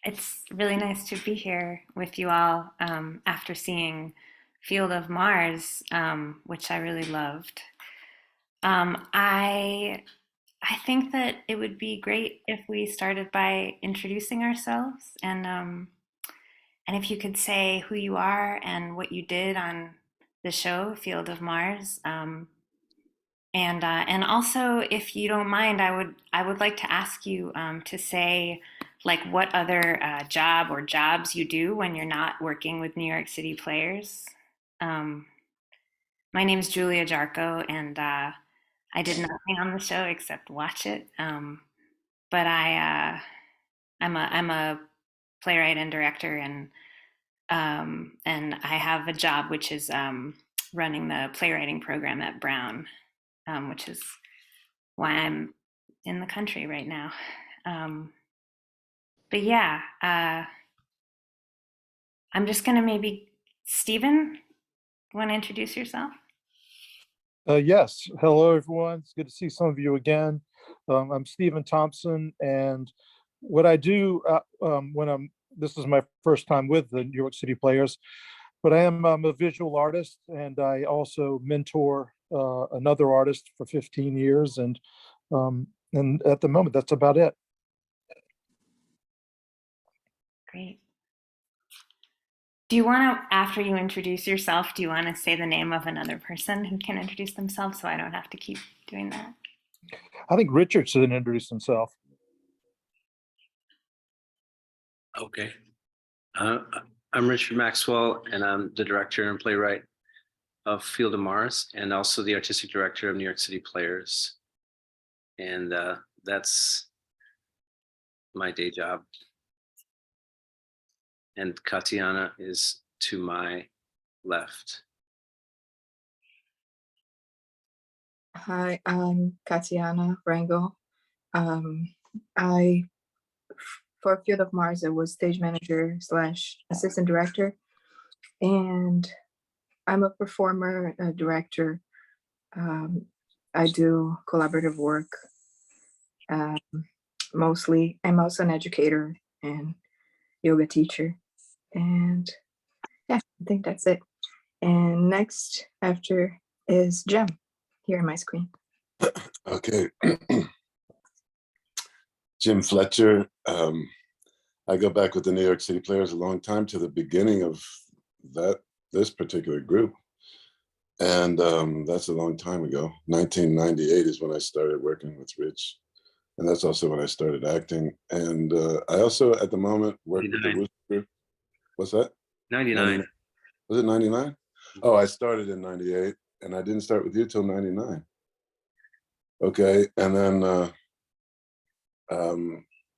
It's really nice to be here with you all after seeing Field of Mars, which I really loved. I think that it would be great if we started by introducing ourselves, and if you could say who you are and what you did on the show Field of Mars. And also, if you don't mind, I would like to ask you to say like what other job or jobs you do when you're not working with New York City Players. Um, my name's Julia Jarko, and I did nothing on the show except watch it. But I'm a playwright and director, and I have a job which is running the playwriting program at Brown, which is why I'm in the country right now. Um, but yeah, I'm just gonna maybe Stephen, want to introduce yourself? Yes. Hello, everyone. It's good to see some of you again. I'm Stephen Thompson, and what I do this is my first time with the New York City Players, but I am a visual artist, and I also mentor another artist for 15 years, and at the moment, that's about it. Great. Do you want to, after you introduce yourself, do you want to say the name of another person who can introduce themselves so I don't have to keep doing that? I think Richard should introduce himself. Okay. I'm Richard Maxwell, and I'm the director and playwright of Field of Mars, and also the artistic director of New York City Players. And that's my day job. And Katiana is to my left. Hi, I'm Katiana Rangel. For Field of Mars, I was stage manager slash assistant director, and I'm a performer, a director. I do collaborative work mostly. I'm also an educator and yoga teacher, and yeah, I think that's it. And next after is Jem here on my screen. Okay. Jim Fletcher. I go back with the New York City Players a long time, to the beginning of this particular group. And that's a long time ago. 1998 is when I started working with Rich. And that's also when I started acting. And I also, at the moment, work with the Wooster Group. What's that? 99. Was it 99? Oh, I started in 98, and I didn't start with you till 99. Okay, and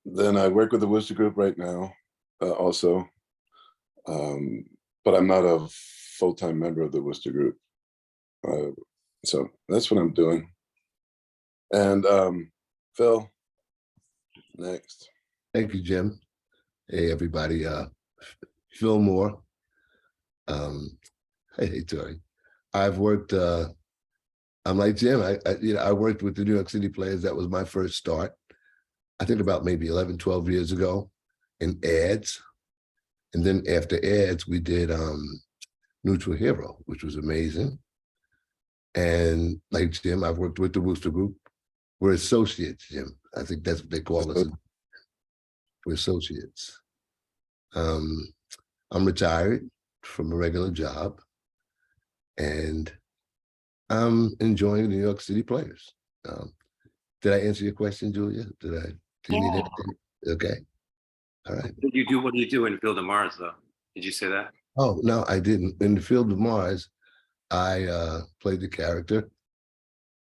then I work with the Wooster Group right now, also, but I'm not a full-time member of the Wooster Group. So that's what I'm doing. And Phil, next. Thank you, Jim. Hey, everybody. Phil Moore. Hey, Tori. I've worked. I'm like Jim. I worked with the New York City Players. That was my first start. I think about maybe 11, 12 years ago in ads. And then after ads, we did Neutral Hero, which was amazing. And like Jim, I've worked with the Wooster Group. We're associates, Jim. I think that's what they call us. We're associates. I'm retired from a regular job, and I'm enjoying the New York City Players. Did I answer your question, Julia? Do you need anything? Okay. All right. What do you do in Field of Mars, though? Did you say that? Oh, no, I didn't. In the Field of Mars, I played the character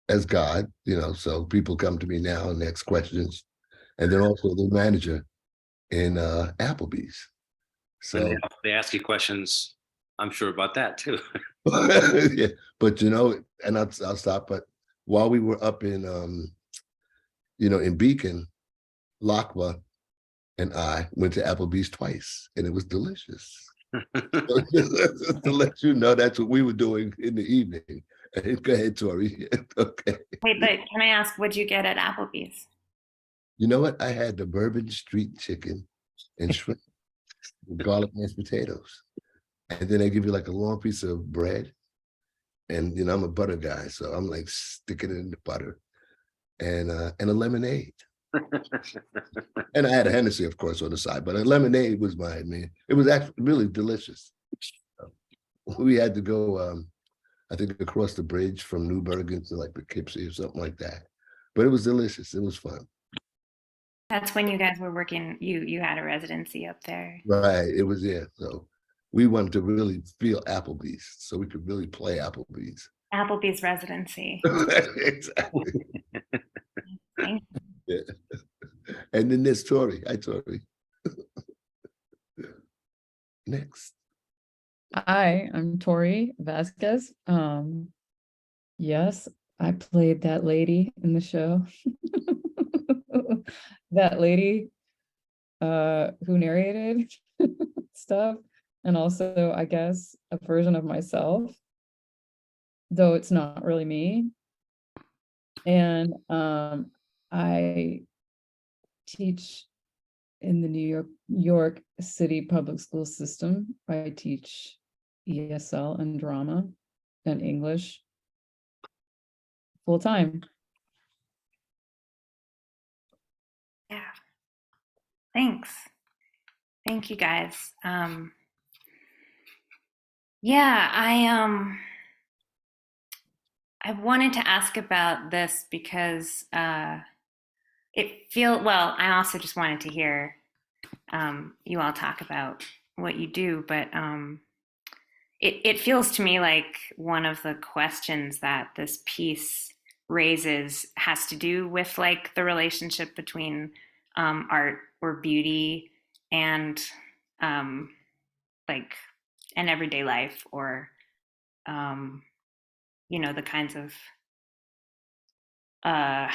as God, so people come to me now and ask questions. And then also the manager in Applebee's. So and they ask you questions, I'm sure, about that too. yeah, but and I'll stop. But while we were up in in Beacon, Lakwa and I went to Applebee's twice, and it was delicious. To let you know, that's what we were doing in the evening. Go ahead, Tori. Okay. Wait, but can I ask, what'd you get at Applebee's? You know what? I had the Bourbon Street chicken and shrimp with garlic mashed potatoes. And then they give you like a long piece of bread. And I'm a butter guy, so I'm like sticking it in the butter and a lemonade. And I had a Hennessy, of course, on the side, but a lemonade was mine, man. It was actually really delicious. We had to go, I think, across the bridge from Newburgh to like Poughkeepsie or something like that. But it was delicious. It was fun. That's when you guys were working, you had a residency up there. Right. It was there. So we wanted to really feel Applebee's so we could really play Applebee's. Applebee's residency. Exactly. Thank Yeah. And then there's Tori. Hi, Tori. Next. Hi, I'm Tori Vasquez. Yes, I played that lady in the show. That lady who narrated stuff, and also, I guess, a version of myself, though it's not really me. And I teach in the New York City public school system. I teach ESL and drama and English full time. Yeah. Thanks. Thank you guys. Yeah, I wanted to ask about this because well, I also just wanted to hear you all talk about what you do, but it feels to me like one of the questions that this piece raises has to do with like the relationship between art or beauty and like an everyday life, or the kinds of uh,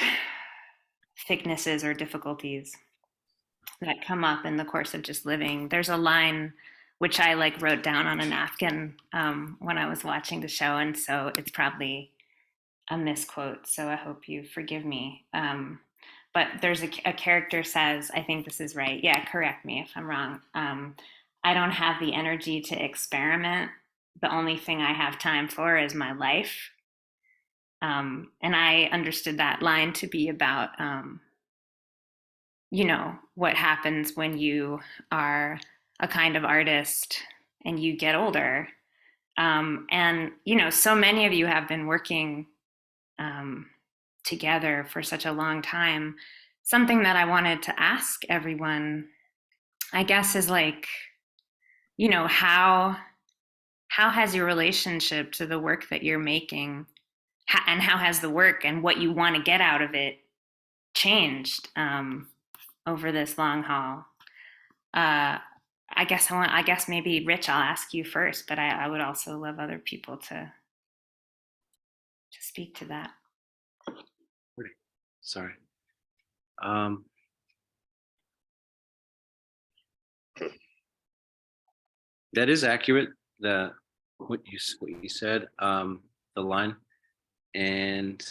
thicknesses or difficulties that come up in the course of just living. There's a line which I like wrote down on a napkin when I was watching the show, and so it's probably a misquote, so I hope you forgive me. But there's a character says, I think this is right. Yeah, correct me if I'm wrong. I don't have the energy to experiment. The only thing I have time for is my life. And I understood that line to be about, what happens when you are a kind of artist and you get older. And, so many of you have been working together for such a long time. Something that I wanted to ask everyone, I guess, is like, how has your relationship to the work that you're making, and how has the work and what you want to get out of it changed over this long haul? I guess maybe Rich, I'll ask you first, but I would also love other people to speak to that. Sorry. That is accurate. What you said, the line, and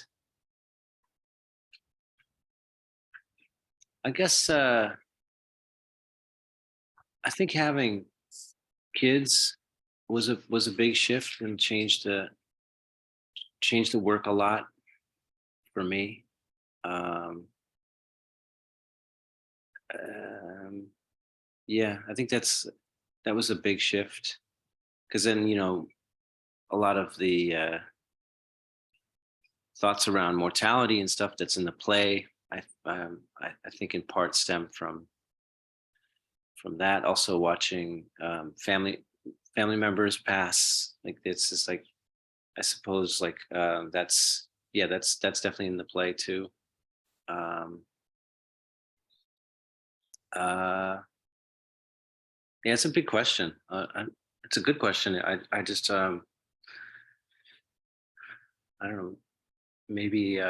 I guess I think having kids was a big shift and changed the work a lot for me. Yeah, I think that was a big shift, because then a lot of the thoughts around mortality and stuff that's in the play, I think in part stem from that. Also watching family members pass, like it's just like, I suppose, like that's definitely in the play too. Yeah, it's a big question. It's a good question. I just I don't know. Maybe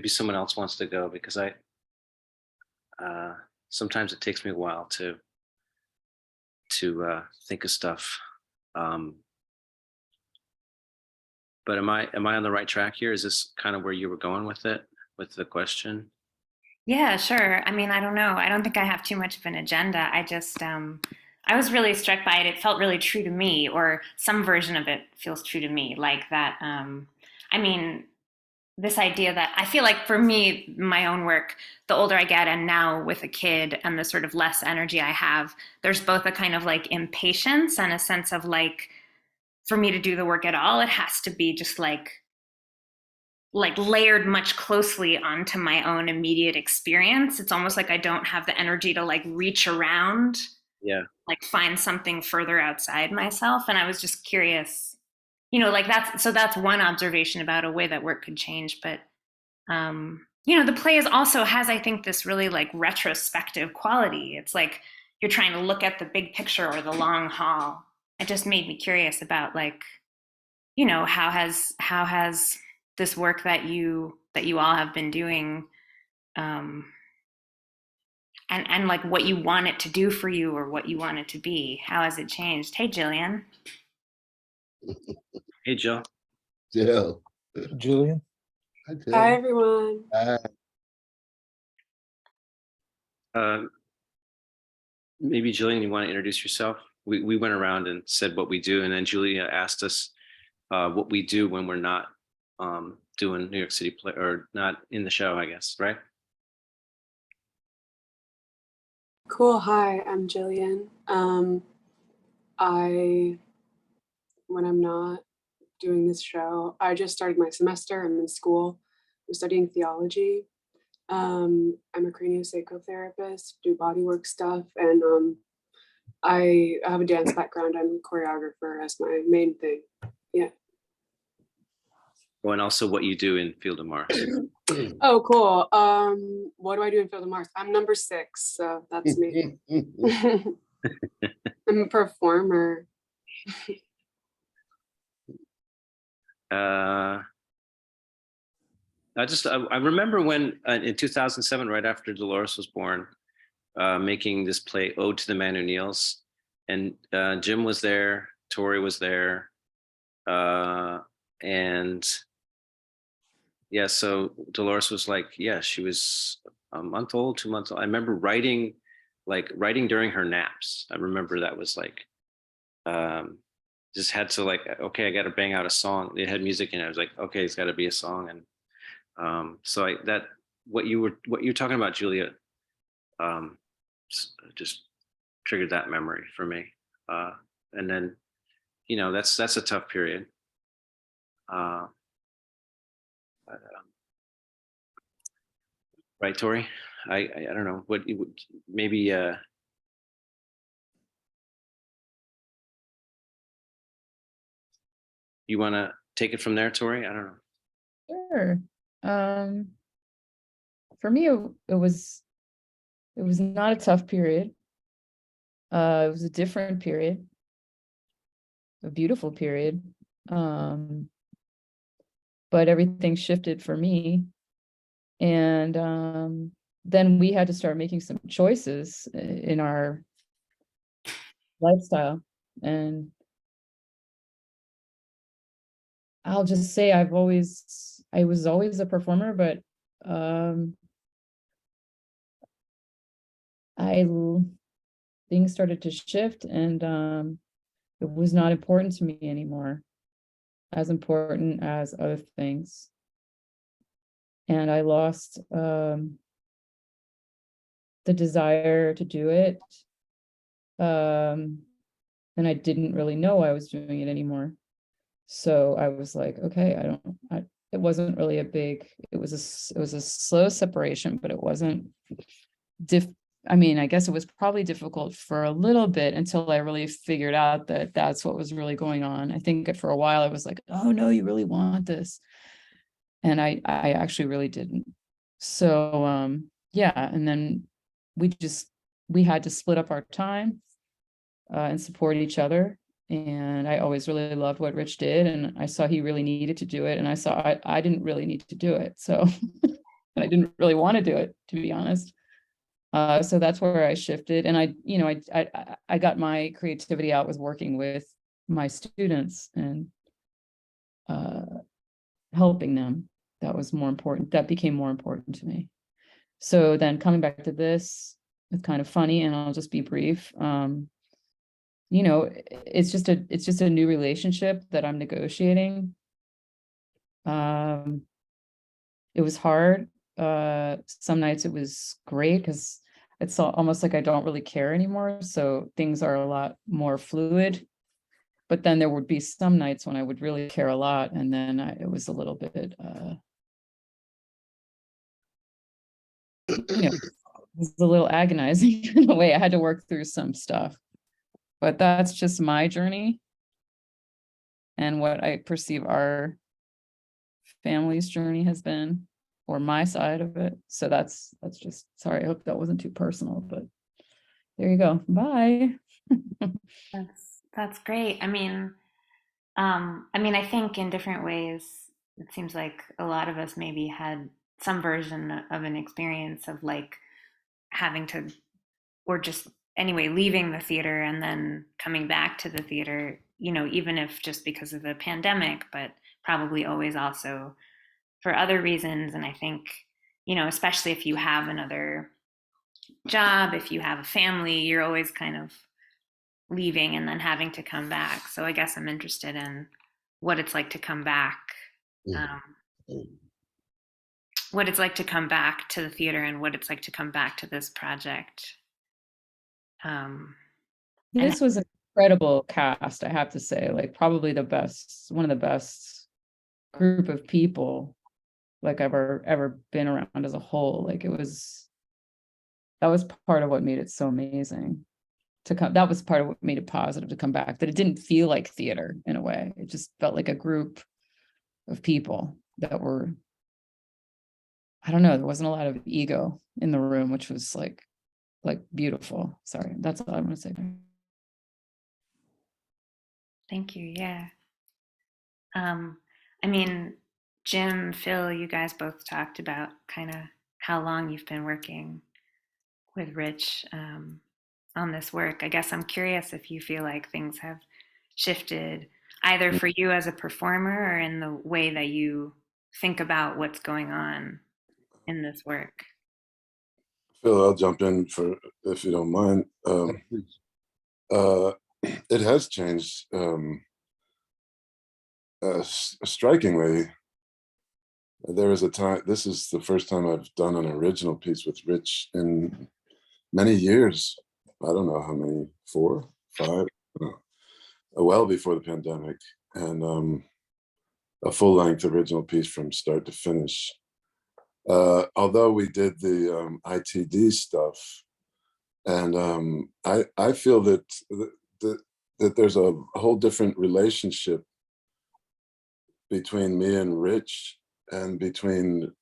someone else wants to go, because I sometimes it takes me a while to think of stuff. But am I on the right track here? Is this kind of where you were going with it, with the question? Yeah, sure. I mean, I don't know. I don't think I have too much of an agenda. I just, I was really struck by it. It felt really true to me, or some version of it feels true to me. Like that, I mean, this idea that I feel like for me, my own work, the older I get and now with a kid and the sort of less energy I have, there's both a kind of like impatience and a sense of like, for me to do the work at all, it has to be just like layered much closely onto my own immediate experience. It's almost like I don't have the energy to like reach around, Yeah. like find something further outside myself. And I was just curious, like that's one observation about a way that work could change. But the play is also has, I think, this really like retrospective quality. It's like you're trying to look at the big picture or the long haul. It just made me curious about like, how has this work that you all have been doing, um, and like what you want it to do for you or what you want it to be, how has it changed? Hey, Jillian. Hey, Jill. Jill. Jillian? Hi, Hi, Jill. everyone. Uh, maybe Jillian, you want to introduce yourself? We went around and said what we do, and then Julia asked us what we do when we're not doing New York City play or not in the show, I guess, right? Cool. Hi, I'm Jillian. When I'm not doing this show, I just started my semester. I'm in school. I'm studying theology. I'm a craniosacral-therapist, do bodywork stuff, and I have a dance background. I'm a choreographer as my main thing. Yeah. Oh, and also what you do in Field of Mars. Oh, cool. What do I do in Field of Mars? I'm number 6, so that's me. I'm a performer. I remember when in 2007, right after Dolores was born, making this play Ode to the Man Who Kneels, and Jim was there, Tori was there, and yeah, so Dolores was like, yeah, she was a month old, 2 months old. I remember writing during her naps. I remember that was like, just had to like, okay, I got to bang out a song. It had music in it. I was like, okay, it's got to be a song. And so what you're talking about, Julia, just triggered that memory for me. And then, that's a tough period. But, right, Tori? I don't know what you would maybe you want to take it from there, Tori? I don't know. Sure. For me, it was not a tough period. It was a different period, a beautiful period. But everything shifted for me. And then we had to start making some choices in our lifestyle. And I'll just say I was always a performer, but things started to shift, and it was not important to me anymore, as important as other things. And I lost the desire to do it. And I didn't really know I was doing it anymore. So I was like, okay, it wasn't really it was a slow separation, but it wasn't I guess it was probably difficult for a little bit until I really figured out that that's what was really going on. I think for a while I was like, oh no, you really want this. And I actually really didn't. So yeah, and then we had to split up our time and support each other. And I always really loved what Rich did, and I saw he really needed to do it, and I saw I didn't really need to do it. So I didn't really want to do it, to be honest. So that's where I shifted, and I got my creativity out with working with my students and helping them. That was more important. That became more important to me. So then coming back to this, it's kind of funny, and I'll just be brief. You know, it's just a new relationship that I'm negotiating. It was hard. Some nights it was great because it's almost like I don't really care anymore. So things are a lot more fluid. But then there would be some nights when I would really care a lot, and then it was a little bit, you know, it was a little agonizing in a way. I had to work through some stuff, but that's just my journey and what I perceive our family's journey has been, or my side of it. So that's just, sorry, I hope that wasn't too personal, but there you go. Bye. That's great. I mean, I think in different ways, it seems like a lot of us maybe had some version of an experience of like having to, or just anyway, leaving the theater and then coming back to the theater, you know, even if just because of the pandemic, but probably always also for other reasons. And I think, you know, especially if you have another job, if you have a family, you're always kind of leaving and then having to come back. So I guess I'm interested in what it's like to come back, um, what it's like to come back to the theater and what it's like to come back to this project. Um, and This was an incredible cast, I have to say, like probably the best, one of the best group of people like I've ever been around as a whole. Like that was part of what made it so amazing to come. That was part of what made it positive to come back, that it didn't feel like theater in a way. It just felt like a group of people that were, I don't know, there wasn't a lot of ego in the room, which was like beautiful. Sorry, that's all I want to say. thank you. Yeah. Um, I mean, Jim, Phil, you guys both talked about kind of how long you've been working with Rich on this work. I guess I'm curious if you feel like things have shifted either for you as a performer or in the way that you think about what's going on in this work. Phil, I'll jump in for if you don't mind. Uh, it has changed strikingly. There was a time. This is the first time I've done an original piece with Rich in many years. I don't know how many, 4, 5, well before the pandemic, and a full-length original piece from start to finish. Although we did the ITD stuff, and I feel that that there's a whole different relationship between me and Rich, and between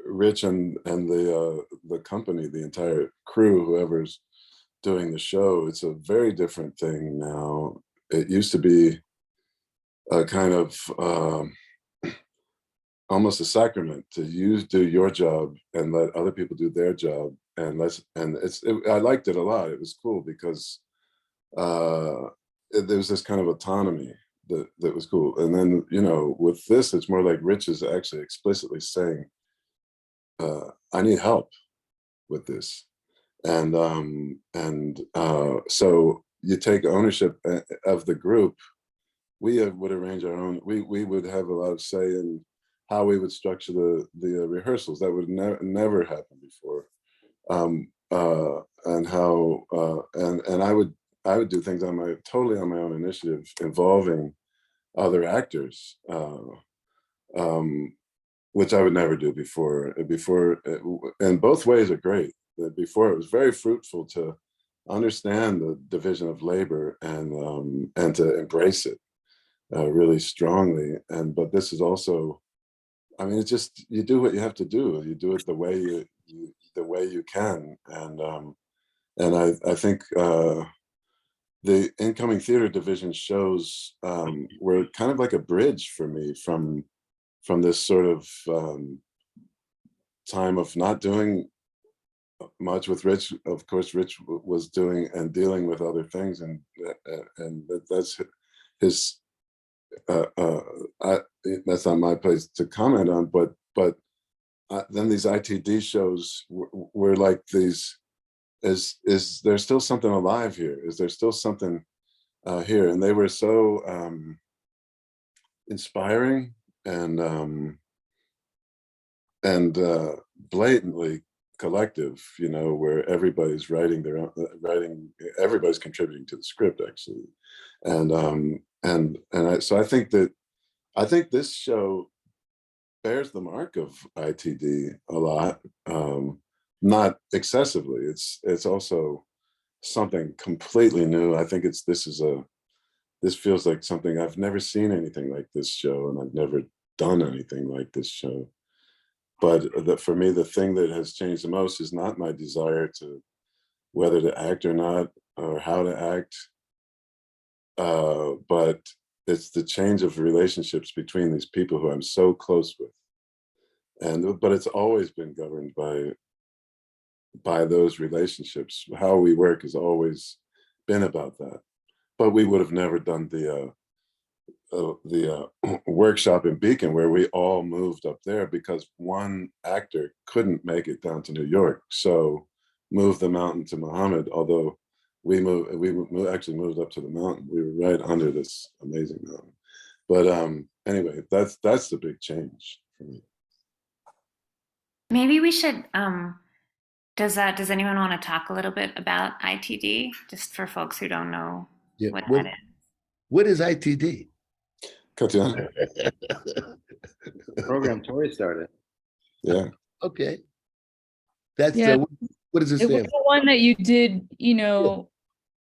Rich and the company, the entire crew, whoever's doing the show. It's a very different thing now. It used to be a kind of almost a sacrament to do your job and let other people do their job, and I liked it a lot. It was cool because there was this kind of autonomy that was cool. And then, you know, with this, it's more like Rich is actually explicitly saying, I need help with this. And so you take ownership of the group. We would arrange our own, we would have a lot of say in how we would structure the rehearsals. That would never happen before. And how, and I would do things totally on my own initiative, involving other actors, which I would never do before. And both ways are great. Before, it was very fruitful to understand the division of labor and to embrace it really strongly. But this is also, I mean, it's just, you do what you have to do. You do it the way you can. And I think the incoming theater division shows were kind of like a bridge for me from this sort of time of not doing much with Rich. Of course, Rich was doing and dealing with other things, and that's his. That's not my place to comment on, but then these ITD shows were like these, is there still something alive here? Is there still something here? And they were so inspiring and blatantly collective, you know, where everybody's writing their own, everybody's contributing to the script actually. So I think this show bears the mark of ITD a lot, not excessively. It's also something completely new. I think this feels like something, I've never seen anything like this show, and I've never done anything like this show. But for me, the thing that has changed the most is not my desire to whether to act or not, or how to act, but it's the change of relationships between these people who I'm so close with. But it's always been governed by those relationships. How we work has always been about that. But we would have never done the workshop in Beacon where we all moved up there because one actor couldn't make it down to New York, so moved the mountain to Muhammad. Although we actually moved up to the mountain. We were right under this amazing mountain. But anyway, that's the big change for me. Maybe we should, does anyone want to talk a little bit about ITD, just for folks who don't know Yeah. what that is? What is ITD? Katiana? Program Tori started. Yeah. Okay. That's Yeah. what does it It was stand the for? one that you did, you know,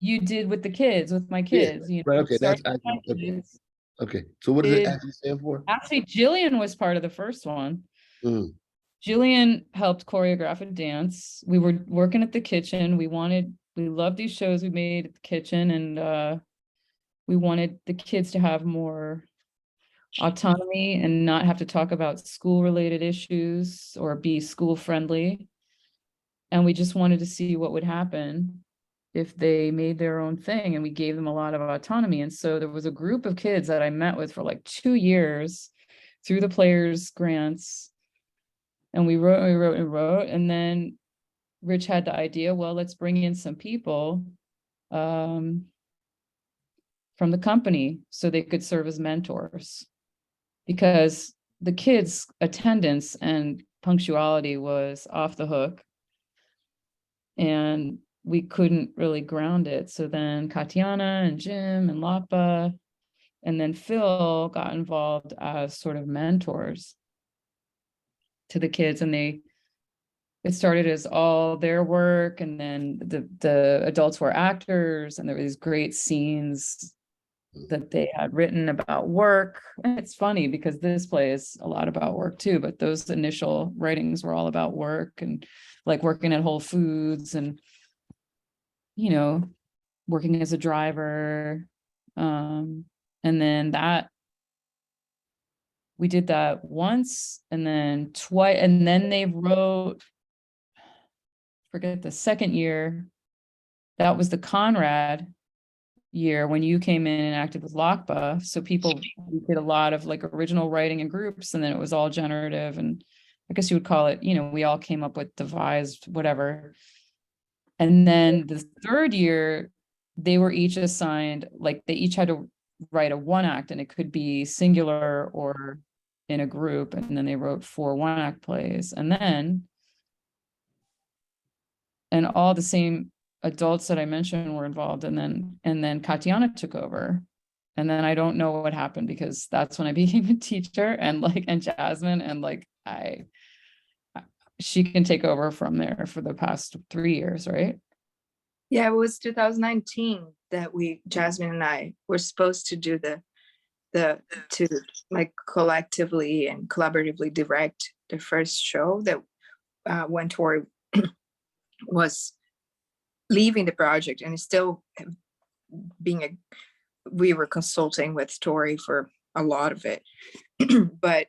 you did with the kids, with my kids. You Right. know, Okay. That's started with my okay. kids. Okay. So what does it Did- actually stand for? Actually, Jillian was part of the first one. Mm. Jillian helped choreograph a dance. We were working at the kitchen. We loved these shows we made at the kitchen, and we wanted the kids to have more autonomy and not have to talk about school related issues or be school friendly. And we just wanted to see what would happen if they made their own thing, and we gave them a lot of autonomy. And so there was a group of kids that I met with for like 2 years through the players grants. And we wrote, and then Rich had the idea, well, let's bring in some people from the company so they could serve as mentors, because the kids' attendance and punctuality was off the hook and we couldn't really ground it. So then Katiana and Jim and Lapa and then Phil got involved as sort of mentors to the kids, and it started as all their work, and then the adults were actors, and there were these great scenes that they had written about work. And it's funny because this play is a lot about work too, but those initial writings were all about work and like working at Whole Foods and, you know, working as a driver. And then we did that once and then twice, and then they wrote, forget the second year, that was the Conrad year when you came in and acted with Lakba. So we did a lot of like original writing in groups, and then it was all generative, and I guess you would call it, you know, we all came up with devised whatever. And then the third year, they were each assigned, like they each had to write a one act, and it could be singular or in a group. And then they wrote 4 one-act plays, and all the same adults that I mentioned were involved. And then Katiana took over. And then I don't know what happened, because that's when I became a teacher, and Jasmine, and she can take over from there for the past 3 years, right? Yeah, it was 2019 that Jasmine and I were supposed to do to like collectively and collaboratively direct the first show that when Tori was leaving the project, and still we were consulting with Tori for a lot of it. but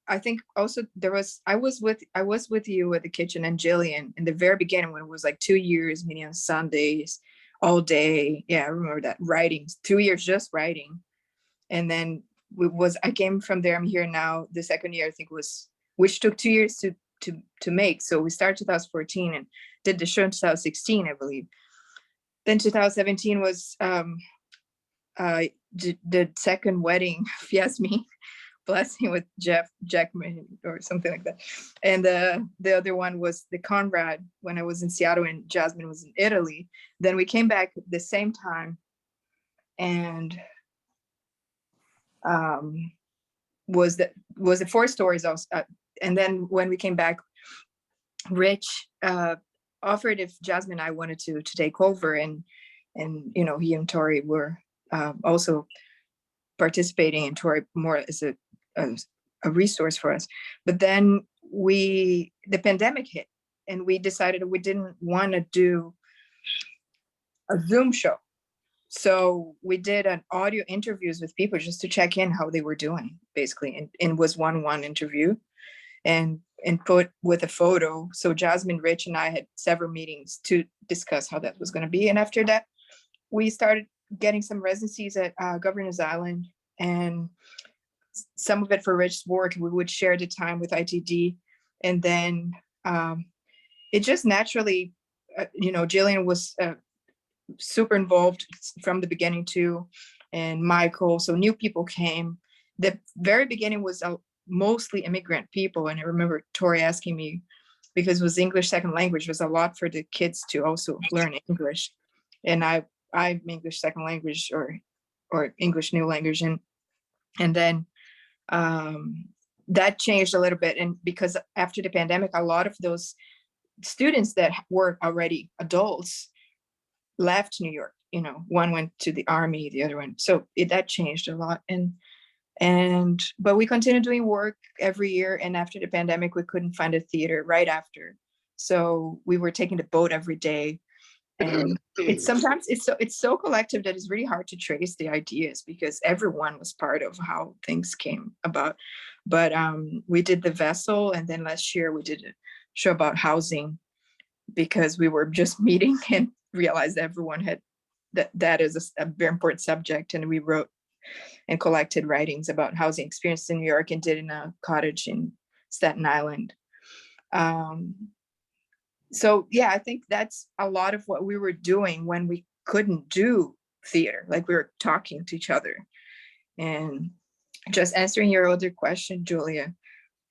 I think also I was with you at the kitchen and Jillian in the very beginning, when it was like 2 years, meeting on Sundays all day. Yeah, I remember that, writing 2 years just writing. And then I came from there. I'm here now. The second year, I think, was, which took 2 years to make. So we started 2014 and did the show in 2016, I believe. Then 2017 was the second wedding, if you ask me, blessing with Jackman or something like that. And the other one was the Conrad when I was in Seattle and Jasmine was in Italy. Then we came back at the same time, and was the four stories also. And then when we came back, Rich offered if Jasmine and I wanted to take over, and you know, he and Tori were also participating, and Tori more as a resource for us. But then the pandemic hit, and we decided we didn't want to do a Zoom show. So we did an audio interviews with people just to check in how they were doing, basically, and was one interview, and put with a photo. So Jasmine, Rich, and I had several meetings to discuss how that was going to be. And after that, we started getting some residencies at Governor's Island, and some of it for Rich's work. We would share the time with ITD, and then it just naturally, you know, Jillian was super involved from the beginning too, and Michael. So new people came. The very beginning was mostly immigrant people, and I remember Tori asking me, because it was English second language, was a lot for the kids to also learn English, and I'm English second language or English new language, and then that changed a little bit. And because after the pandemic, a lot of those students that were already adults left New York. You know, one went to the army, the other one. So that changed a lot. But we continued doing work every year. And after the pandemic, we couldn't find a theater right after. So we were taking the boat every day. And it's so collective that it's really hard to trace the ideas, because everyone was part of how things came about. But we did The Vessel, and then last year we did a show about housing, because we were just meeting and realized everyone had that is a very important subject. And we wrote and collected writings about housing experience in New York, and did in a cottage in Staten Island. So yeah, I think that's a lot of what we were doing when we couldn't do theater, like we were talking to each other. And just answering your other question, Julia,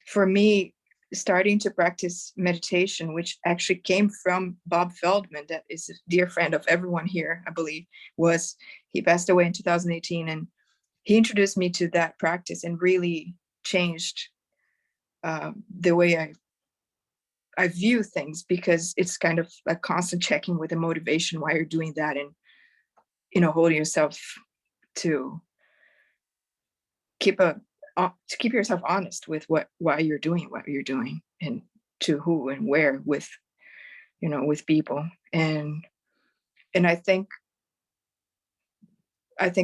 for me, starting to practice meditation, which actually came from Bob Feldman, that is a dear friend of everyone here, I believe, he passed away in 2018, and he introduced me to that practice and really changed the way I view things, because it's kind of a constant checking with the motivation why you're doing that, and, you know, holding yourself to keep yourself honest with why you're doing what you're doing, and to who and where, with, you know, with people. And I think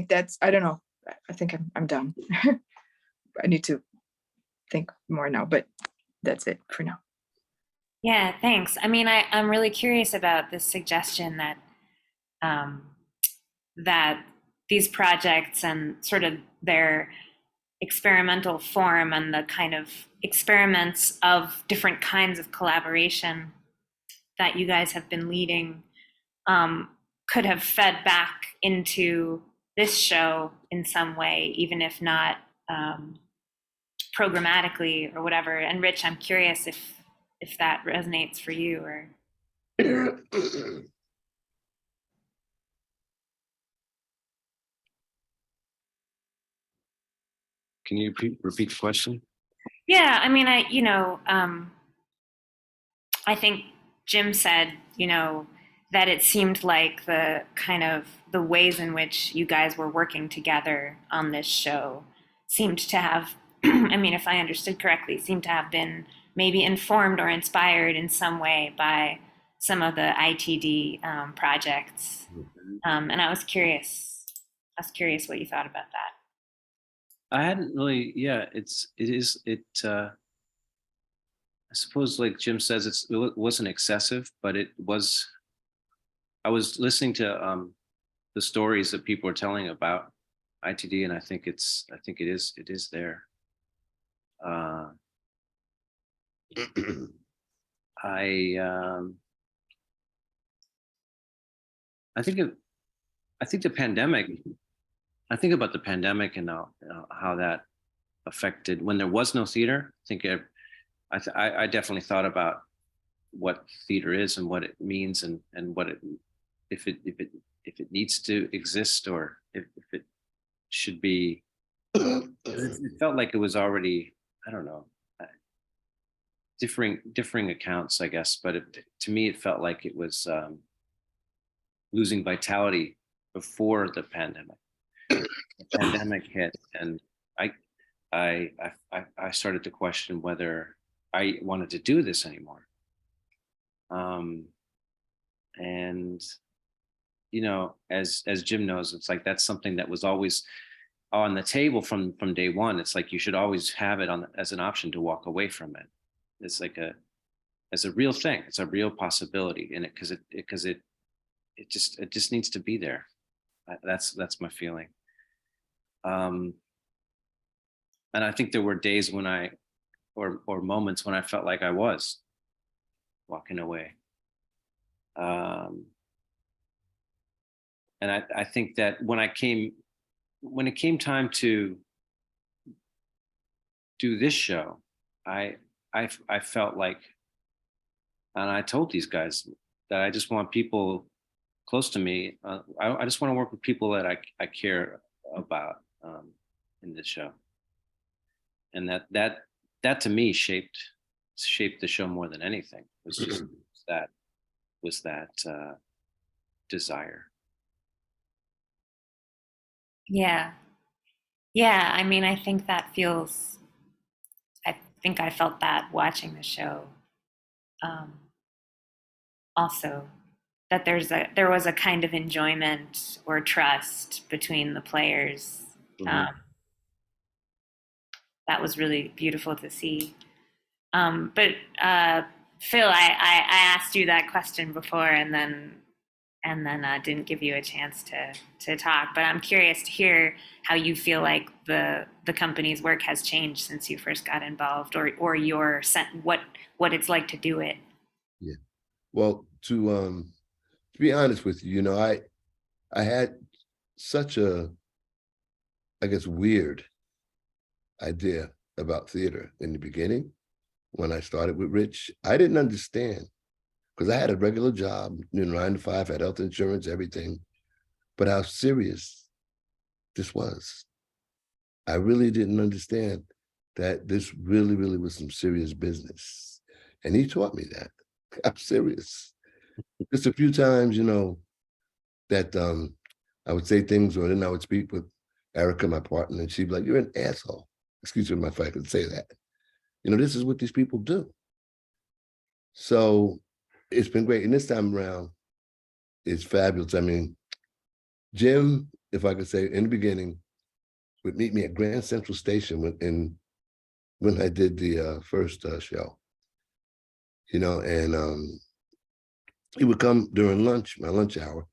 that's, I don't know, I think I'm done. I need to think more now, but that's it for now. Yeah, thanks. I mean, I'm really curious about this suggestion that that these projects and sort of their experimental form and the kind of experiments of different kinds of collaboration that you guys have been leading could have fed back into this show in some way, even if not programmatically or whatever. And Rich, I'm curious if that resonates for you, or. Can you repeat the question? Yeah, I mean, I think Jim said, that it seemed like the kind of the ways in which you guys were working together on this show seemed to have, I mean, if I understood correctly, seemed to have been maybe informed or inspired in some way by some of the ITD projects. And I was curious what you thought about that. I hadn't really, I suppose, like Jim says, it wasn't excessive, but I was listening to the stories that people were telling about ITD, and I think it is there. I think the pandemic. I think about the pandemic and how that affected when there was no theater. I definitely thought about what theater is and what it means and what it if it needs to exist or if it should be. It felt like it was already, I don't know, differing accounts, I guess, but to me it felt like it was losing vitality before the pandemic. The pandemic hit, and I started to question whether I wanted to do this anymore. And as Jim knows, it's like that's something that was always on the table from day one. It's like you should always have it on as an option to walk away from it. It's like as a real thing. It's a real possibility in it because it just needs to be there. That's my feeling. And I think there were days when or moments when I felt like I was walking away. And I think that when it came time to do this show, I felt like, and I told these guys that I just want people close to me. I just want to work with people that I care about in this show, and that to me shaped the show more than anything. Was just that desire. Yeah. Yeah. I mean, I think I felt that watching the show. Also, that there was a kind of enjoyment or trust between the players. Mhm. That was really beautiful to see. But Phil, I asked you that question before, and then didn't give you a chance to talk. But I'm curious to hear how you feel like the company's work has changed since you first got involved, or your what it's like to do it. Yeah. Well, to be honest with you, I had such a, I guess, weird idea about theater in the beginning. When I started with Rich, I didn't understand because I had a regular job, 9 to 5, had health insurance, everything, but how serious this was. I really didn't understand that this really, really was some serious business. And he taught me that. I'm serious. Just a few times, that I would say things, or then I would speak with Erica, my partner, and she'd be like, "You're an asshole." Excuse me if I could say that. This is what these people do. So it's been great. And this time around, it's fabulous. I mean, Jim, if I could say in the beginning, would meet me at Grand Central Station when I did the first show, and he would come during lunch, my lunch hour,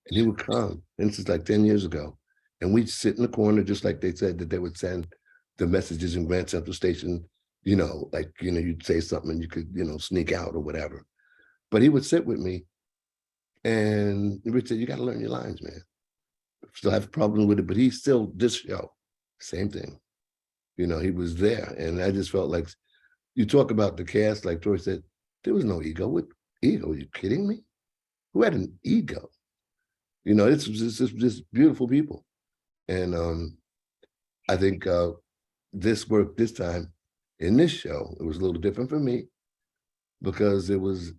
and he would come, and this is like 10 years ago, and we'd sit in the corner, just like they said that they would send the messages in Grand Central Station, you'd say something and you could, sneak out or whatever. But he would sit with me and Rich said, "You got to learn your lines, man." Still have a problem with it, but he still, this show, same thing. He was there. And I just felt like, you talk about the cast, like Troy said, there was no ego. What ego? Are you kidding me? Who had an ego? This was just beautiful people. And I think this worked this time in this show. It was a little different for me because it was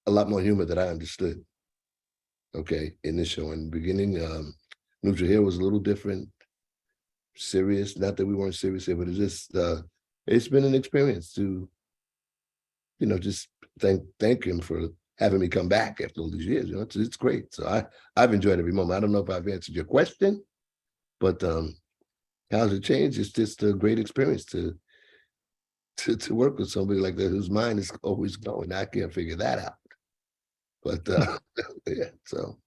a lot more humor that I understood. Okay, in this show. In the beginning, Neutral here was a little different, serious. Not that we weren't serious here, but it's been an experience to, just thank him for having me come back after all these years. It's great. So I've enjoyed every moment. I don't know if I've answered your question, but how's it changed? It's just a great experience to work with somebody like that whose mind is always going. I can't figure that out. But yeah, so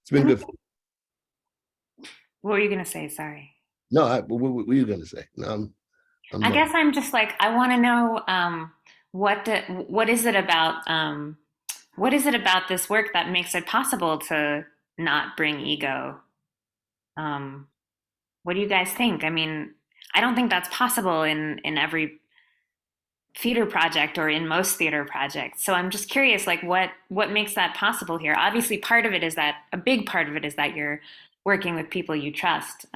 it's been good. What were you gonna say? Sorry. No, what were you gonna say? No, I'm I guess I'm just like I want to know what is it about what is it about this work that makes it possible to not bring ego? Um, what do you guys think? I mean, I don't think that's possible in every theater project or in most theater projects. So I'm just curious, like what makes that possible here? Obviously, part of it is that a big part of it is that you're working with people you trust,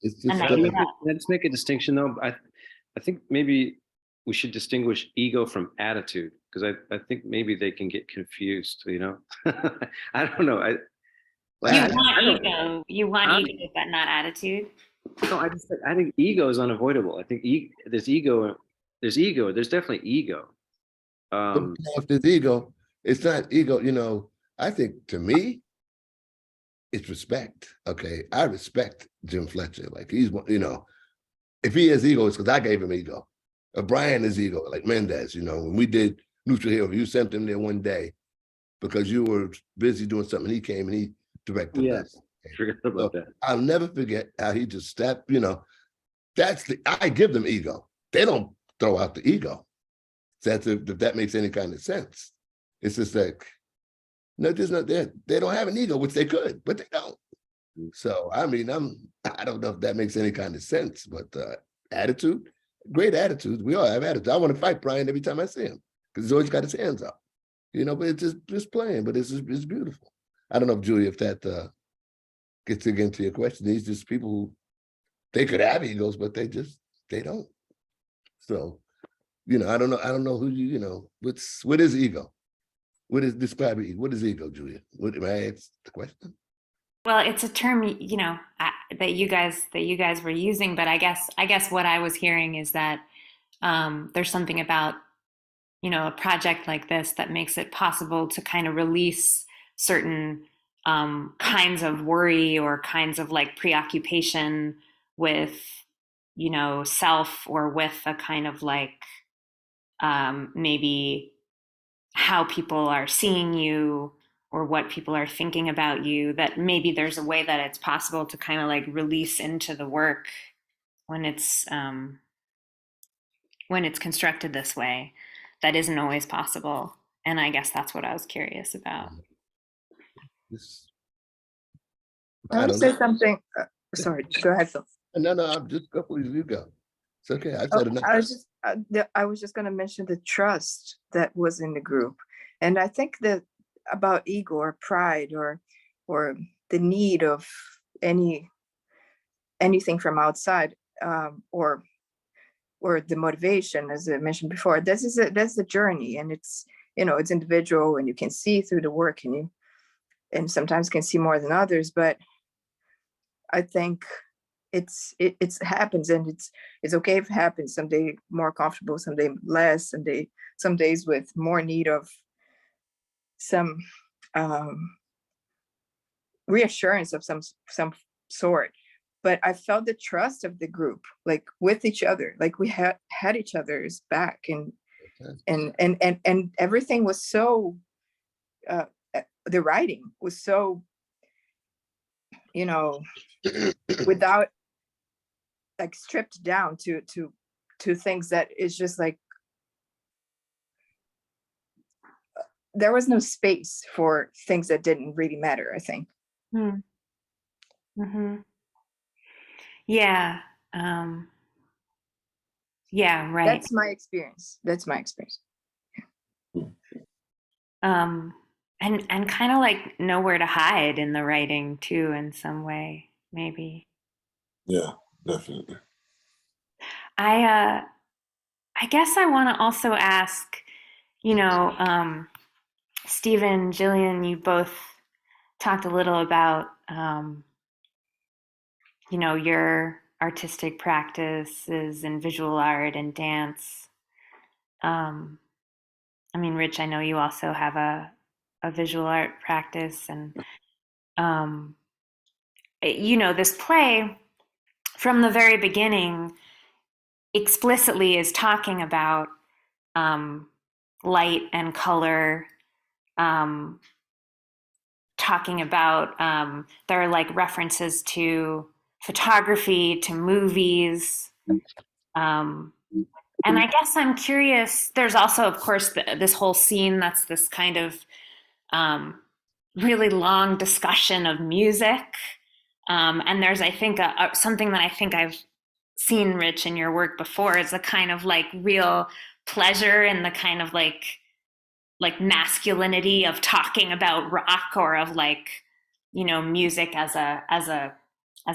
it's and just that Can I you make love. let's make a distinction though. I think maybe we should distinguish ego from attitude because I think maybe they can get confused, you know. I don't know. You I want don't ego, you want huh? ego, but not attitude. No, I think ego is unavoidable. I think there's ego, there's definitely ego. but Um, if there's ego, it's not ego. I think to me, it's respect. Okay, I respect Jim Fletcher. Like if he has ego, it's because I gave him ego. Brian is ego, like Mendez. When we did Neutral Hero, you sent him there one day because you were busy doing something. He came and he directed that. yes, forget about So that. I'll never forget how he just stepped. I give them ego. They don't throw out the ego. That's if that makes any kind of sense. It's just like, no, there's not there. They don't have an ego, which they could, but they don't. So I mean, I don't know if that makes any kind of sense, but attitude, great attitude. We all have attitude. I want to fight Brian every time I see him because he's always got his hands up. But it's just playing, but it's beautiful. I don't know if Julia, if that gets again to your question. These just people who they could have egos, but they don't. So, I don't know who what is ego? Describe ego? What is ego, Julia? What may I ask the question? Well, it's a term, that you guys were using, but I guess what I was hearing is that there's something about a project like this that makes it possible to kind of release certain kinds of worry or kinds of like preoccupation with self or with a kind of like maybe how people are seeing you or what people are thinking about you, that maybe there's a way that it's possible to kind of like release into the work when it's constructed this way that isn't always possible. And I guess that's what I was curious about. This, I I would don't say know. something, sorry, go ahead, Phil. No, I'm just go. You go. It's okay. I Oh, said enough. I was just going to mention the trust that was in the group. And I think that about ego or pride or the need of anything from outside, or the motivation, as I mentioned before, that's the journey, and it's individual, and you can see through the work, and sometimes can see more than others, but I think it happens, and it's okay if it happens someday more comfortable, someday less, some days with more need of some reassurance of some sort. But I felt the trust of the group, like with each other, like we had each other's back, and everything was so the writing was so without like stripped down to things that is just like there was no space for things that didn't really matter, I think. Mm-hmm. Yeah. Um, yeah, right. That's my experience. Um, and kind of like nowhere to hide in the writing too, in some way, maybe. Yeah, definitely. I I guess I want to also ask, Stephen, Jillian, you both talked a little about, your artistic practices in visual art and dance. Um, I mean, Rich, I know you also have a visual art practice, and um, this play from the very beginning explicitly is talking about um, light and color, um, talking about, there are like references to photography, to movies. Um, and I guess I'm curious, there's also, of course, this whole scene that's this kind of um, really long discussion of music. And there's, I think, something that I think I've seen, Rich, in your work before is a kind of like real pleasure in the kind of like masculinity of talking about rock, or of like, you know, music as a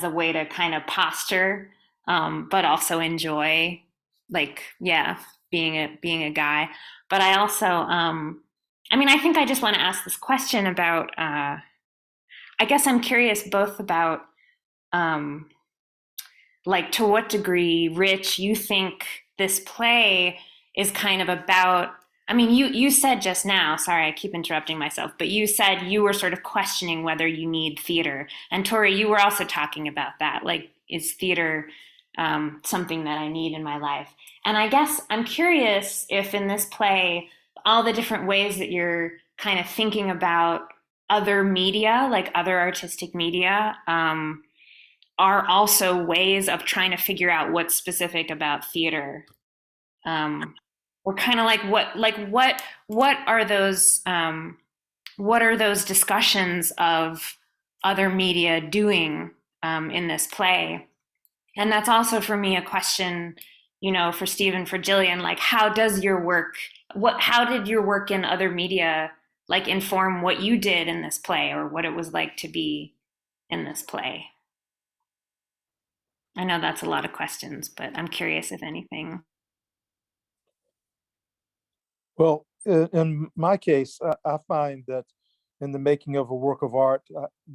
way to kind of posture, but also enjoy, like, yeah, being a guy. But I also, I mean, I think I just want to ask this question about, I guess I'm curious both about, um, like, to what degree, Rich, you think this play is kind of about, I mean, you said just now, sorry, I keep interrupting myself, but you said you were sort of questioning whether you need theater. And Tori, you were also talking about that. Like, is theater something that I need in my life? And I guess I'm curious if in this play, all the different ways that you're kind of thinking about other media, like other artistic media, are also ways of trying to figure out what's specific about theater. We're kind of like what are those discussions of other media doing in this play? And that's also for me a question, you know, for Stephen, for Jillian, like how does your work, how did your work in other media like inform what you did in this play, or what it was like to be in this play? I know that's a lot of questions, but I'm curious if anything. Well, in my case, I find that in the making of a work of art,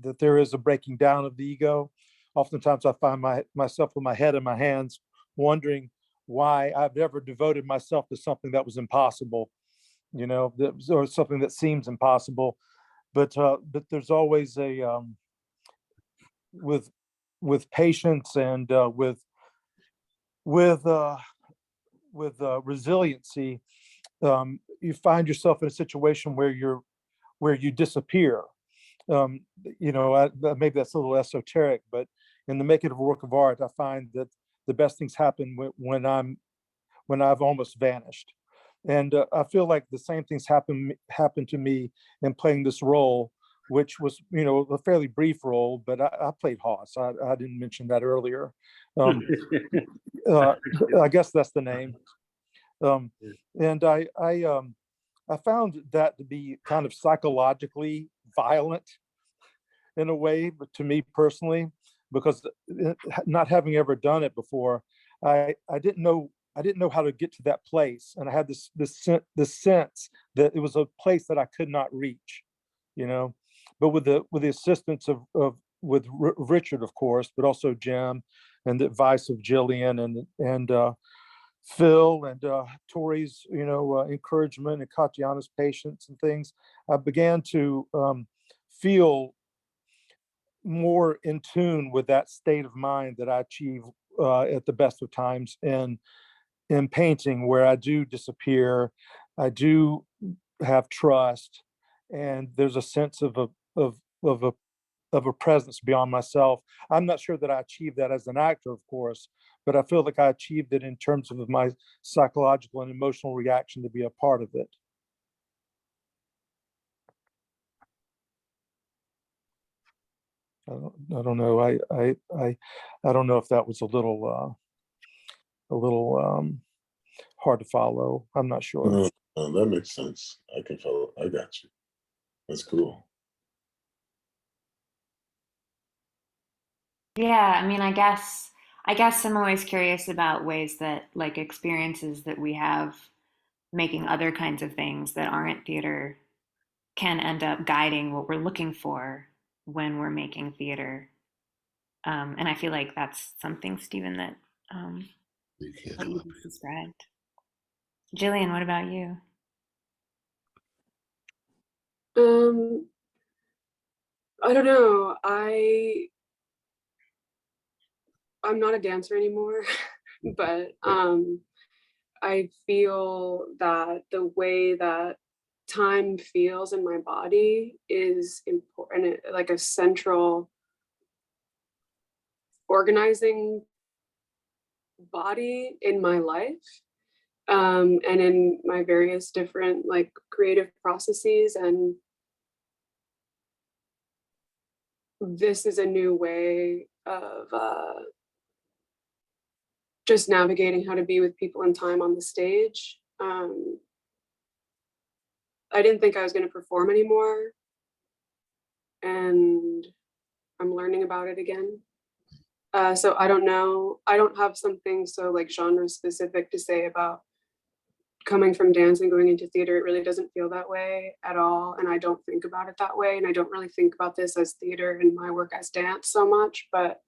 that there is a breaking down of the ego. Oftentimes, I find myself with my head in my hands, wondering why I've never devoted myself to something that was impossible, you know, or something that seems impossible. But there's always a with patience and with uh, resiliency, you find yourself in a situation where you disappear. Um, you know, maybe that's a little esoteric, but in the making of a work of art, I find that the best things happen when I've almost vanished. And I feel like the same things happened to me in playing this role, which was, you know, a fairly brief role, but I played Hoss. I didn't mention that earlier. Um, uh, I guess that's the name. Um, and I found that to be kind of psychologically violent in a way, but to me personally, because not having ever done it before, I didn't know how to get to that place, and I had this sense that it was a place that I could not reach, you know. But with the assistance of with Richard, of course, but also Jim, and the advice of Jillian and Phil and Tori's, you know, encouragement and Katiana's patience and things, I began to feel more in tune with that state of mind that I achieve at the best of times in painting, where I do disappear, I do have trust, and there's a sense of a of a presence beyond myself. I'm not sure that I achieved that as an actor, of course, but I feel like I achieved it in terms of my psychological and emotional reaction to be a part of it. I don't know. I don't know if that was a little hard to follow. I'm not sure. That makes sense. I can follow. I got you. That's cool. Yeah, I mean, I guess I'm always curious about ways that like experiences that we have making other kinds of things that aren't theater can end up guiding what we're looking for when we're making theater. And I feel like that's something, Stephen, that You can't what you help just described. Jillian, what about you? Um, I don't know. I'm not a dancer anymore, but I feel that the way that time feels in my body is important, like a central organizing body in my life, and in my various different like creative processes. And this is a new way of just navigating how to be with people in time on the stage. I didn't think I was going to perform anymore, and I'm learning about it again. So I don't know. I don't have something so like genre specific to say about coming from dance and going into theater. It really doesn't feel that way at all. And I don't think about it that way. And I don't really think about this as theater and my work as dance so much. But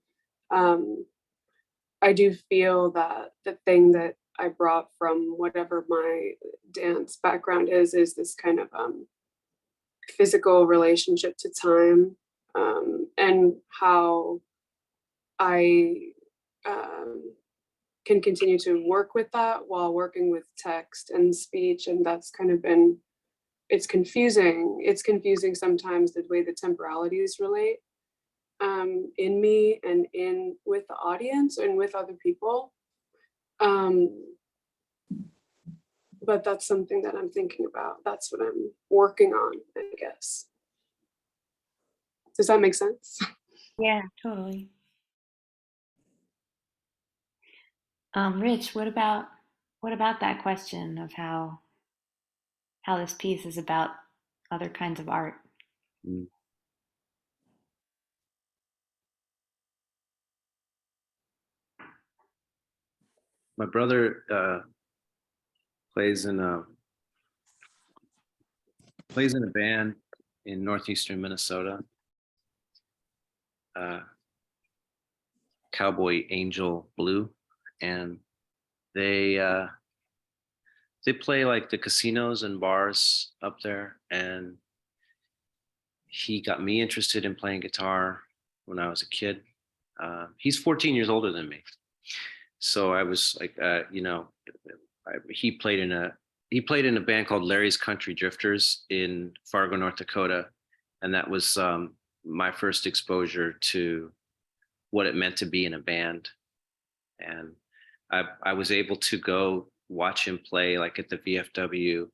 I do feel that the thing that I brought from whatever my dance background is this kind of physical relationship to time, and how I can continue to work with that while working with text and speech. And that's kind of been, it's confusing. It's confusing sometimes the way the temporalities relate in me and in with the audience and with other people. But that's something that I'm thinking about. That's what I'm working on, I guess. Does that make sense? Yeah, totally. Rich, what about that question of how this piece is about other kinds of art? Mm. My brother plays in a band in northeastern Minnesota, Cowboy Angel Blue, and they play like the casinos and bars up there. And he got me interested in playing guitar when I was a kid. He's 14 years older than me, so I was like, he played in a band called Larry's Country Drifters in Fargo, North Dakota, and that was my first exposure to what it meant to be in a band. And I was able to go watch him play like at the VFW,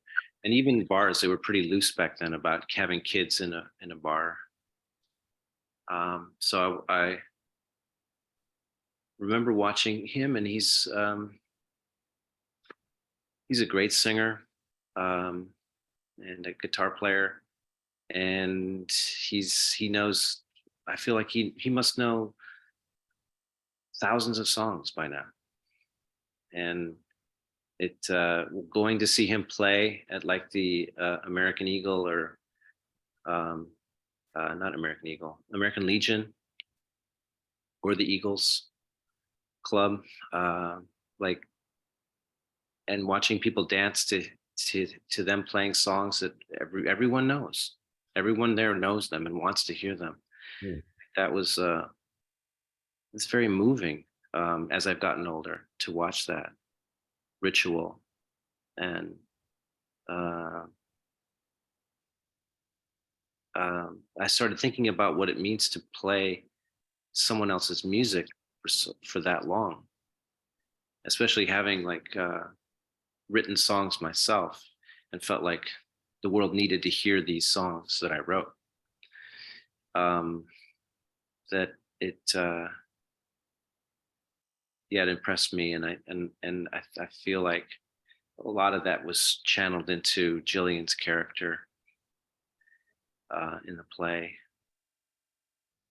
and even bars. They were pretty loose back then about having kids in a bar. So I remember watching him, and he's a great singer, and a guitar player, and he knows. I feel like he must know thousands of songs by now, and going to see him play at like the American Eagle, or not American Eagle, American Legion, or the Eagles Club, like, and watching people dance to them playing songs that everyone knows. Everyone there knows them and wants to hear them. Hmm. That was it's very moving, as I've gotten older, to watch that ritual. And I started thinking about what it means to play someone else's music for that long, especially having like written songs myself, and felt like the world needed to hear these songs that I wrote. That it yeah, it impressed me, and I feel like a lot of that was channeled into Jillian's character in the play.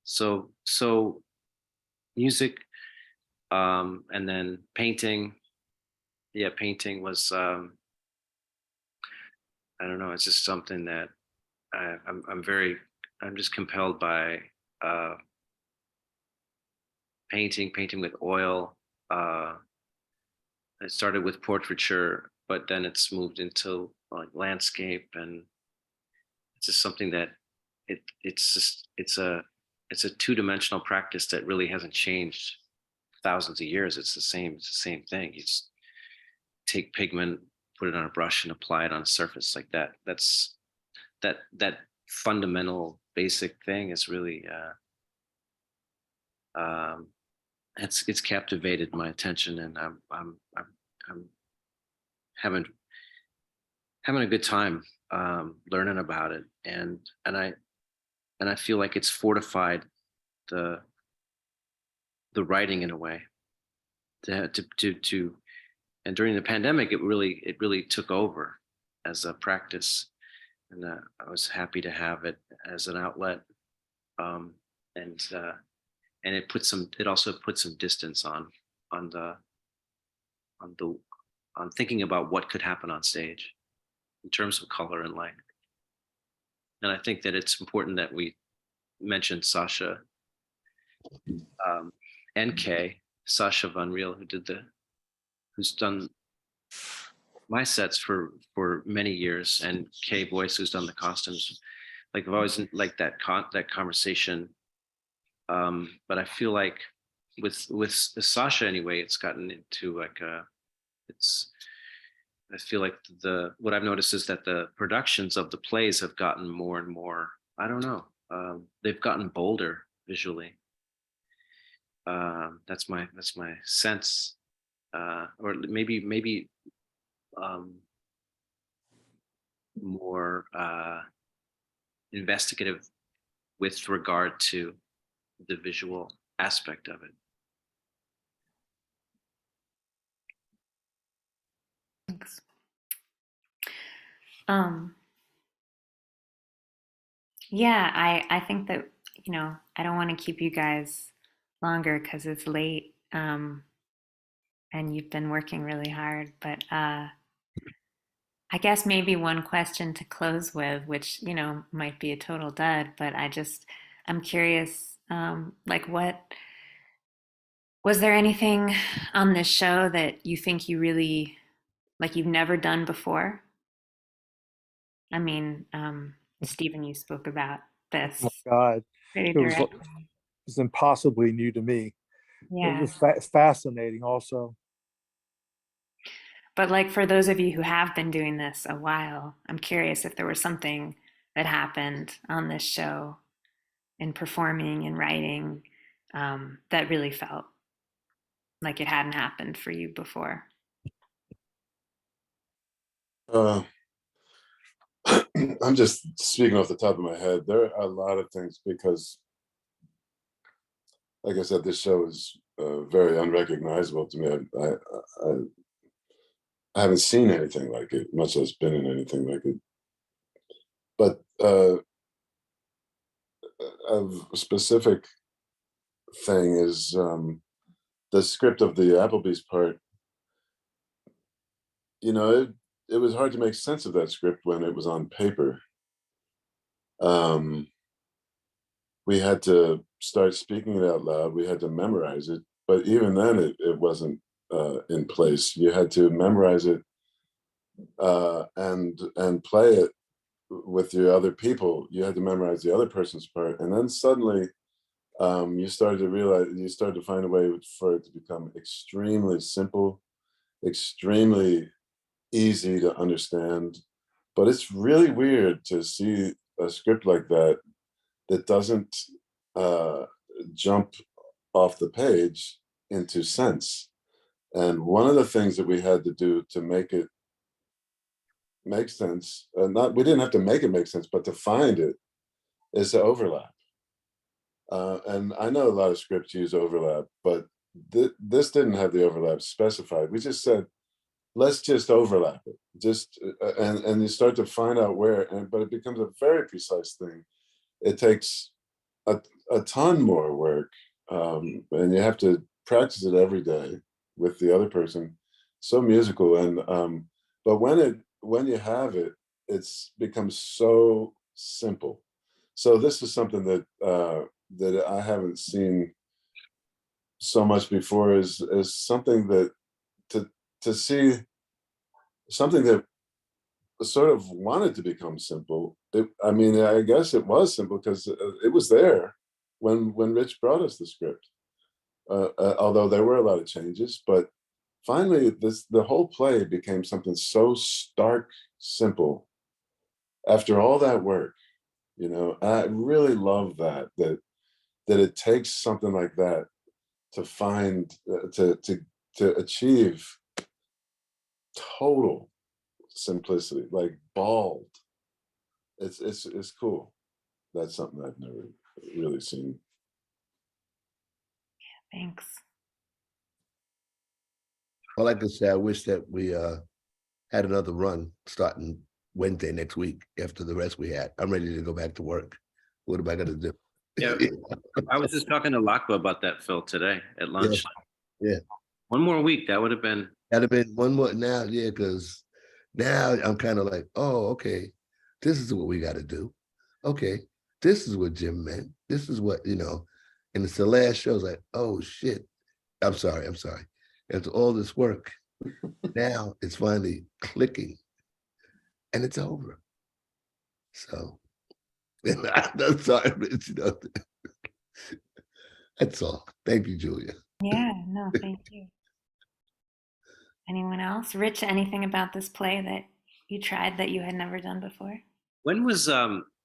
So music, and then painting. Yeah, painting was I don't know. It's just something that I'm just compelled by uh, painting with oil. It started with portraiture, but then it's moved into like landscape, and it's just something that it's a two-dimensional practice that really hasn't changed thousands of years. It's the same thing. You just take pigment, put it on a brush and apply it on a surface like that. That fundamental basic thing is really it's captivated my attention, and I'm having a good time learning about it, and I feel like it's fortified the writing in a way to and during the pandemic it really took over as a practice, and I was happy to have it as an outlet, um, and it also put some distance on the on the on thinking about what could happen on stage in terms of color and light. And I think that it's important that we mention Sasha and Kay, Sasha Von Riel, who's done my sets for many years, and Kay Boyce, who's done the costumes. Like I've always liked that conversation, but I feel like with Sasha anyway, it's gotten into like I feel like what I've noticed is that the productions of the plays have gotten more and more, I don't know, they've gotten bolder visually. That's my sense, or maybe more investigative with regard to the visual aspect of it. Thanks. Yeah, I think that, I don't want to keep you guys longer because it's late, and you've been working really hard. But I guess maybe one question to close with, which, might be a total dud, but I'm curious, like was there anything on this show that you think you really, like you've never done before? I mean, Stephen, you spoke about Oh my this God, pretty it was direct. it's impossibly new to me. It Yeah. was fascinating also. But like for those of you who have been doing this a while, I'm curious if there was something that happened on this show in performing and writing, that really felt like it hadn't happened for you before. Uh, I'm just speaking off the top of my head. There are a lot of things because, like I said, this show is very unrecognizable to me. I haven't seen anything like it, much less been in anything like it. But a specific thing is the script of the Applebee's part. It was hard to make sense of that script when it was on paper. We had to start speaking it out loud. We had to memorize it, but even then, it wasn't in place. You had to memorize it and play it with your other people. You had to memorize the other person's part, and then suddenly you started to realize, you started to find a way for it to become extremely simple, extremely easy to understand. But it's really weird to see a script like that doesn't jump off the page into sense. And one of the things that we had to do to make it make sense, we didn't have to make it make sense, but to find it, is to overlap. And I know a lot of scripts use overlap, but this didn't have the overlap specified. We just said, let's just overlap it, and you start to find out where, but it becomes a very precise thing. It takes a ton more work, and you have to practice it every day with the other person. So musical, and but when you have it, it's becomes so simple. So this is something that I haven't seen so much before. Is something that to see something that sort of wanted to become simple. I mean, I guess it was simple because it was there when Rich brought us the script. Although there were a lot of changes, but finally the whole play became something so stark simple after all that work. You know, I really love that it takes something like that to find to achieve total simplicity, like bald. It's cool. That's something I've never really seen. Thanks. Well, like I said, I wish that we had another run starting Wednesday next week after the rest we had. I'm ready to go back to work. What am I gonna do? Yeah, I was just talking to Lakba about that, Phil, today at lunch. Yeah. One more week, that would have been. That'd have been one more now, yeah, because now I'm kind of like, oh, okay, this is what we got to do. Okay, this is what Jim meant. This is what, you know, and it's the last show. It's like, oh shit, I'm sorry. It's all this work. Now it's finally clicking, and it's over. So, I'm sorry, Rich, you know, that's all. Thank you, Julia. Yeah, no, thank you. Anyone else? Rich, anything about this play that you tried that you had never done before? When was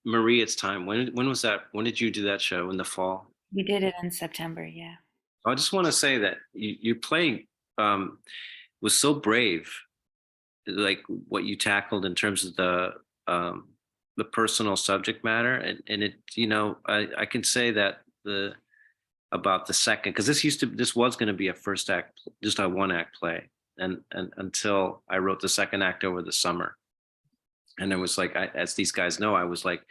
Maria's time? When was that? When did you do that show? In the fall? We did it in September, yeah. I just want to say that your play was so brave, like what you tackled in terms of the personal subject matter, and it, you know, I can say that about the second, because this was going to be a first act, just a one act play, and until I wrote the second act over the summer, and it was like, as these guys know, I was like,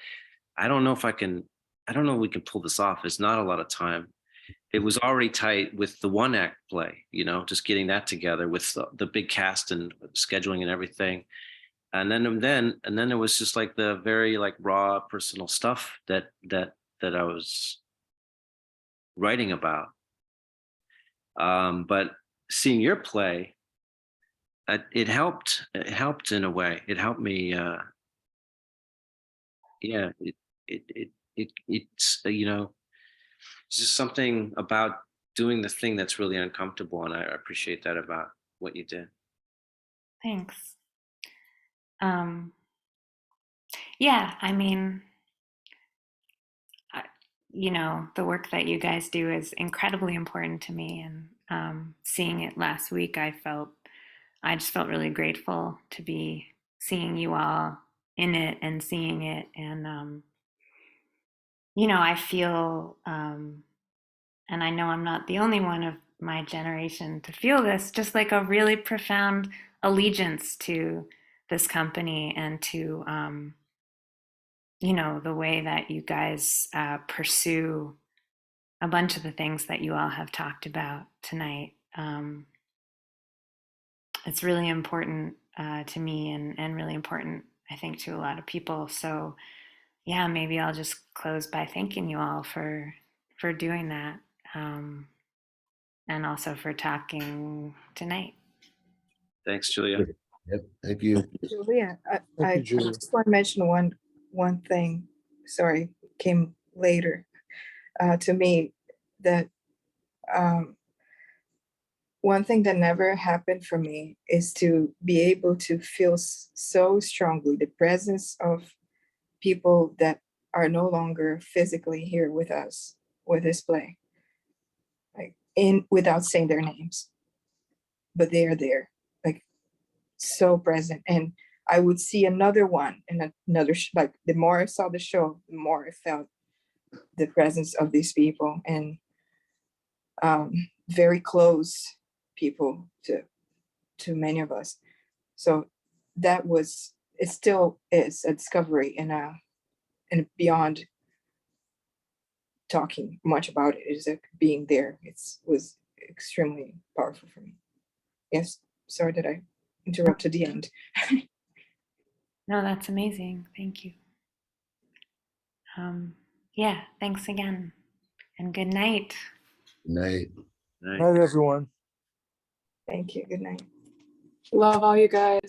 I don't know if we can pull this off. It's not a lot of time. It was already tight with the one act play, you know, just getting that together with the big cast and scheduling and everything. And then it was just like the very like raw personal stuff that I was writing about. But seeing your play, it helped in a way. It helped me. Yeah, it's you know, it's just something about doing the thing that's really uncomfortable, and I appreciate that about what you did. Thanks. Yeah, I mean, you know, the work that you guys do is incredibly important to me. And seeing it last week, I just felt really grateful to be seeing you all in it and seeing it. And, you know, I feel, and I know I'm not the only one of my generation to feel this, just like a really profound allegiance to this company and to, you know, the way that you guys pursue a bunch of the things that you all have talked about tonight. It's really important to me and really important, I think, to a lot of people. So yeah, maybe I'll just close by thanking you all for doing that, and also for talking tonight. Thanks, Julia. Yep, thank you. Julia, Thank I you, Julia. just want to mention one thing. Sorry, came later to me that one thing that never happened for me is to be able to feel so strongly the presence of people that are no longer physically here with us with this play, like without saying their names, but they are there, like so present. And I would see another one and another like the more I saw the show, the more I felt the presence of these people, and very close people to many of us. So it still is a discovery, and beyond talking much about it, is like being there. Was extremely powerful for me. Yes, sorry that I interrupted the end. No, that's amazing. Thank you. Yeah, thanks again, and good night. Good night. Right. Night, everyone. Thank you. Good night. Love all you guys.